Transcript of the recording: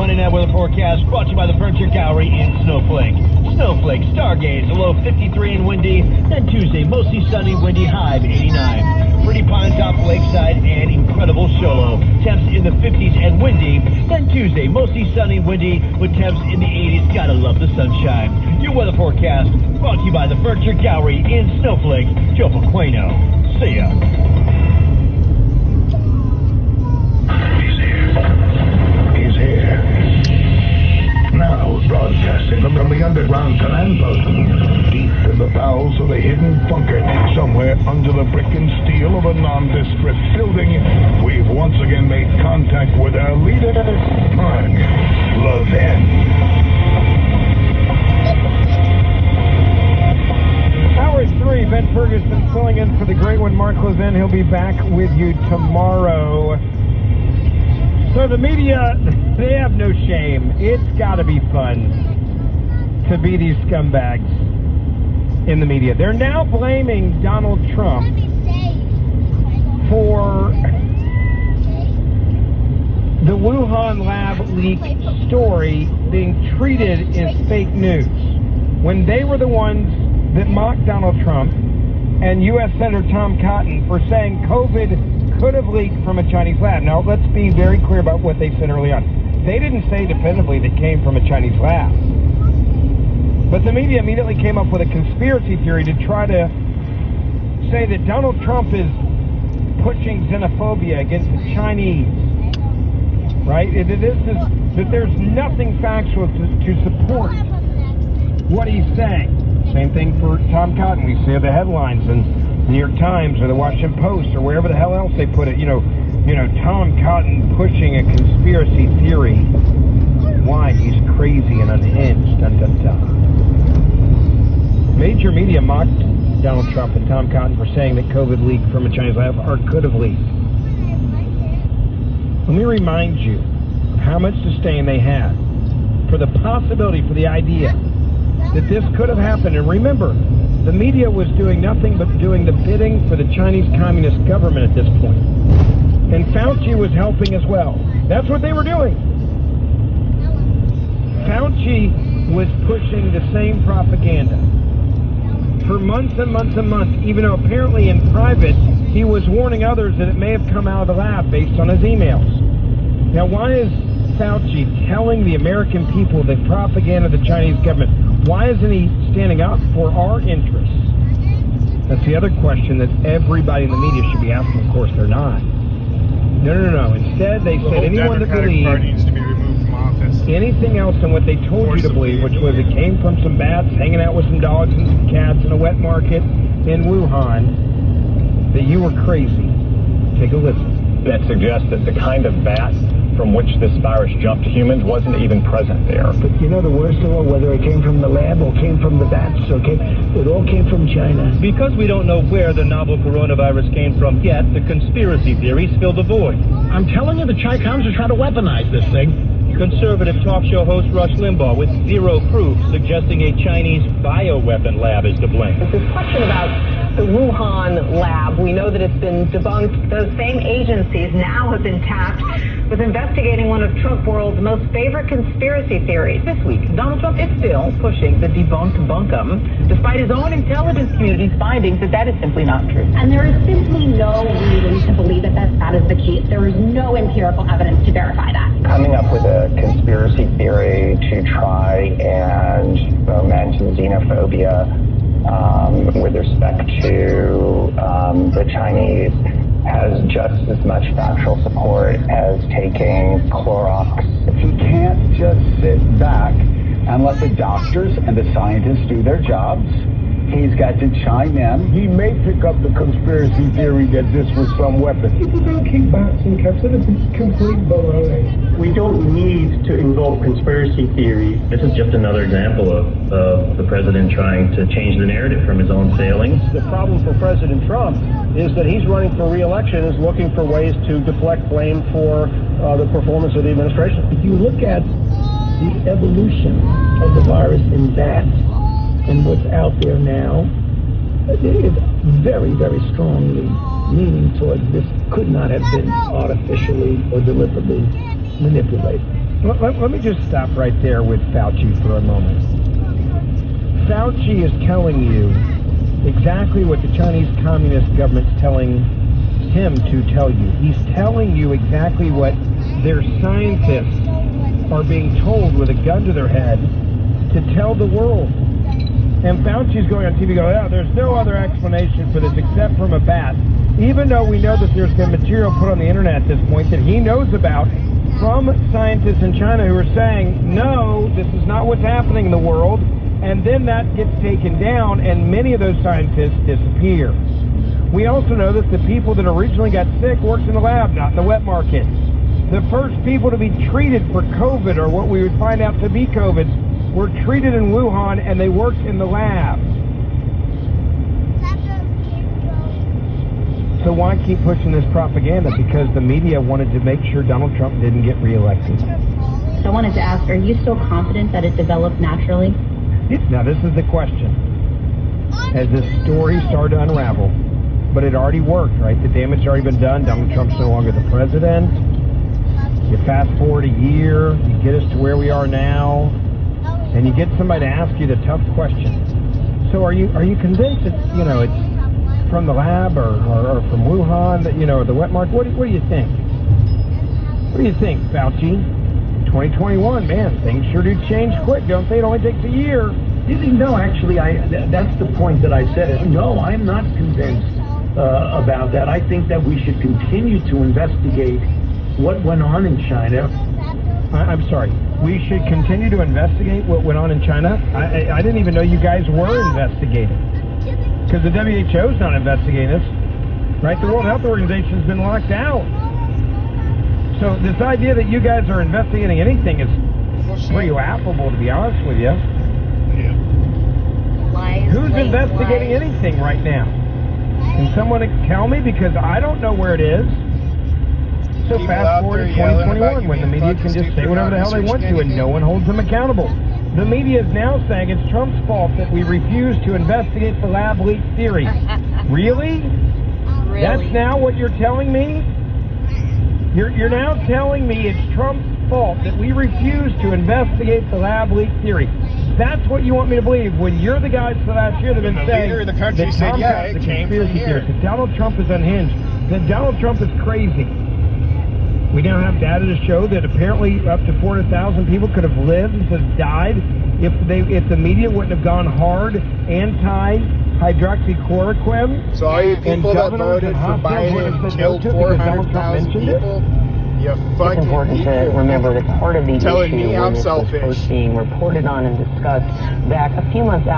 Monday night weather forecast brought to you by the Furniture Gallery in Snowflake. Snowflake, stargaze, a low 53 and windy. Then Tuesday, mostly sunny, windy, high of 89. Pretty Pine Top, Lakeside, and incredible Sholo. Temps in the 50s and windy. Then Tuesday, mostly sunny, windy, with temps in the 80s. Gotta love the sunshine. Your weather forecast brought to you by the Furniture Gallery in Snowflake. Joe Paqueno. See ya. Now broadcasting from the underground command post, deep in the bowels of a hidden bunker, somewhere under the brick and steel of a nondescript building, we've once again made contact with our leader, Mark Levin. Hour 3, Ben Ferguson filling in for the great one, Mark Levin. He'll be back with you tomorrow. So the media, they have no shame. It's got to be fun to be these scumbags in the media. They're now blaming Donald Trump for the Wuhan lab leak story being treated as fake news, when they were the ones that mocked Donald Trump and U.S. Senator Tom Cotton for saying COVID could have leaked from a Chinese lab. Now, let's be very clear about what they said early on. They didn't say definitively that it came from a Chinese lab. But the media immediately came up with a conspiracy theory to try to say that Donald Trump is pushing xenophobia against the Chinese. Right? That there's nothing factual to support what he's saying. Same thing for Tom Cotton. We see the headlines in New York Times or the Washington Post or wherever the hell else they put it. You know, Tom Cotton pushing a conspiracy theory. Why? He's crazy and unhinged. Dun, dun, dun. Major media mocked Donald Trump and Tom Cotton for saying that COVID leaked from a Chinese lab or could have leaked. Let me remind you of how much disdain they had for the possibility, for the idea that this could have happened. And remember, the media was doing nothing but doing the bidding for the Chinese Communist government at this point. And Fauci was helping as well. That's what they were doing. Fauci was pushing the same propaganda for months and months and months, even though apparently in private he was warning others that it may have come out of the lab based on his emails. Now, why is Fauci telling the American people the propaganda of the Chinese government? Why isn't he standing up for our interests? That's the other question that everybody in the media should be asking. Of course, they're not. No. Instead, they said anyone that believes needs to be removed from office. Anything else than what they told you to believe, which was it came from some bats hanging out with some dogs and some cats in a wet market in Wuhan, that you were crazy. Take a listen. That suggests that the kind of bat from which this virus jumped to humans wasn't even present there. But you know the worst of all, whether it came from the lab or came from the bats, it all came from China. Because we don't know where the novel coronavirus came from yet, the conspiracy theories fill the void. I'm telling you, the Chi-Coms are trying to weaponize this thing. Conservative talk show host Rush Limbaugh with zero proof suggesting a Chinese bioweapon lab is to blame. This question about the Wuhan lab, we know that it's been debunked. Those same agencies now have been tasked with investigating one of Trump world's most favorite conspiracy theories. This week, Donald Trump is still pushing the debunked bunkum, despite his own intelligence community's findings that is simply not true. And there is simply no reason to believe that that is the case. There is no empirical evidence to verify that. Coming up with a conspiracy theory to try and foment xenophobia with respect to the Chinese has just as much factual support as taking Clorox. He can't just sit back and let the doctors and the scientists do their jobs. He's got to chime in. He may pick up the conspiracy theory that this was some weapon. People don't keep bats in captivity. It's complete baloney. We don't need to invoke conspiracy theory. This is just another example of the president trying to change the narrative from his own failings. The problem for President Trump is that he's running for re-election, is looking for ways to deflect blame for the performance of the administration. If you look at the evolution of the virus in bats and what's out there now, it is very, very strongly leaning towards this could not have been artificially or deliberately manipulated. Let me just stop right there with Fauci for a moment. Fauci is telling you exactly what the Chinese Communist government's telling him to tell you. He's telling you exactly what their scientists are being told with a gun to their head to tell the world. And Fauci's going on TV going, there's no other explanation for this except from a bat. Even though we know that there's been material put on the internet at this point that he knows about from scientists in China who are saying, no, this is not what's happening in the world. And then that gets taken down and many of those scientists disappear. We also know that the people that originally got sick worked in the lab, not in the wet market. The first people to be treated for COVID, or what we would find out to be COVID, were treated in Wuhan and they worked in the lab. So why keep pushing this propaganda? Because the media wanted to make sure Donald Trump didn't get reelected. I wanted to ask, are you still confident that it developed naturally? Now this is the question. As this story started to unravel, but it already worked, right? The damage has already been done. Donald Trump's no longer the president. You fast forward a year, you get us to where we are now, and you get somebody to ask you the tough question. So are you convinced that, it's from the lab or from Wuhan, that, or the wet market? What do you think? What do you think, Fauci? 2021, man, things sure do change quick, don't they? It only takes a year. No, actually, that's the point that I said. No, I'm not convinced about that. I think that we should continue to investigate what went on in China. I'm sorry. We should continue to investigate what went on in China? I didn't even know you guys were investigating. Because the WHO's not investigating this, right? The World Health Organization's been locked out. So this idea that you guys are investigating anything is pretty laughable, to be honest with you. Yeah. Who's investigating anything right now? Can someone tell me? Because I don't know where it is. So fast forward to 2021 when the media can just say whatever the hell they want to and no one holds them accountable. The media is now saying it's Trump's fault that we refuse to investigate the lab leak theory. Really? That's now what you're telling me? You're now telling me it's Trump's fault that we refuse to investigate the lab leak theory. That's what you want me to believe when you're the guys for last year that have been saying leader of the country that said, yeah, Tom's it a came from conspiracy here. theorist, that Donald Trump is unhinged, that Donald Trump is crazy. We now have data to show that apparently up to 400,000 people could have lived instead of died if the media wouldn't have gone hard anti-hydroxychloroquine. So all you and people that governors voted and for hospitals would have Biden said no killed to it because Donald Trump 400,000 mentioned it. people, you It's fucking important to people. remember that part of the Telling issue me when I'm this was selfish. first being reported on and discussed back a few months after